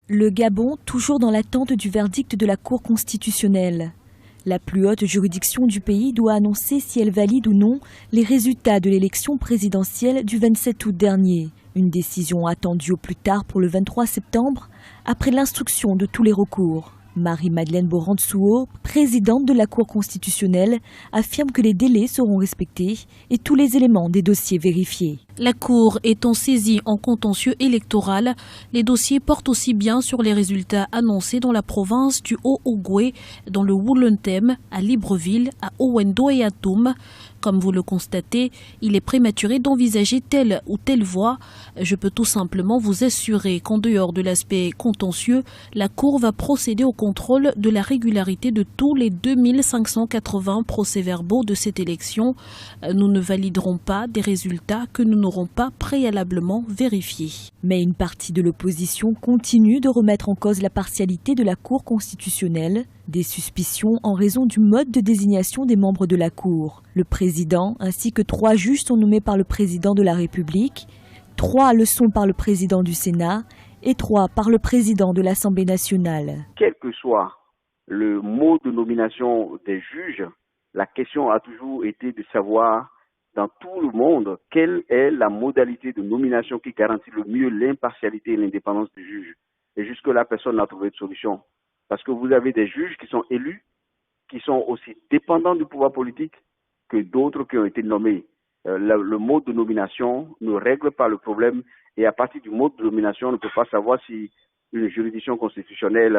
Le Gabon, toujours dans l'attente du verdict de la Cour constitutionnelle. La plus haute juridiction du pays doit annoncer si elle valide ou non les résultats de l'élection présidentielle du 27 août dernier. Une décision attendue au plus tard pour le 23 septembre, après l'instruction de tous les recours. Marie-Madeleine Borantsuo, présidente de la Cour constitutionnelle, affirme que les délais seront respectés et tous les éléments des dossiers vérifiés. La Cour étant saisie en contentieux électoral, les dossiers portent aussi bien sur les résultats annoncés dans la province du Haut-Ogooué, dans le Woulentem, à Libreville, à Owendo et à Toum. Comme vous le constatez, il est prématuré d'envisager telle ou telle voie. Je peux tout simplement vous assurer qu'en dehors de l'aspect contentieux, la Cour va procéder au contrôle de la régularité de tous les 2580 procès-verbaux de cette élection. Nous ne validerons pas des résultats que nous n'auront pas préalablement vérifiés. Mais une partie de l'opposition continue de remettre en cause la partialité de la Cour constitutionnelle. Des suspicions en raison du mode de désignation des membres de la Cour. Le président ainsi que 3 juges sont nommés par le président de la République, 3 le sont par le président du Sénat et 3 par le président de l'Assemblée nationale. Quel que soit le mode de nomination des juges, la question a toujours été de savoir dans tout le monde quelle est la modalité de nomination qui garantit le mieux l'impartialité et l'indépendance du juge. Et jusque-là, personne n'a trouvé de solution. Parce que vous avez des juges qui sont élus, qui sont aussi dépendants du pouvoir politique que d'autres qui ont été nommés. Le mode de nomination ne règle pas le problème et à partir du mode de nomination, on ne peut pas savoir si une juridiction constitutionnelle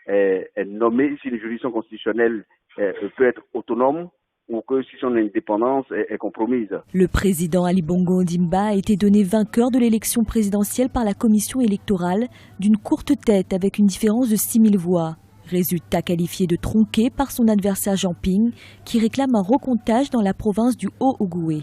est nommée, si une juridiction constitutionnelle peut être autonome ou que si son indépendance est compromise. Le président Ali Bongo Ondimba a été donné vainqueur de l'élection présidentielle par la commission électorale d'une courte tête avec une différence de 6000 voix. Résultat qualifié de tronqué par son adversaire Jean Ping qui réclame un recomptage dans la province du Haut-Ogooué.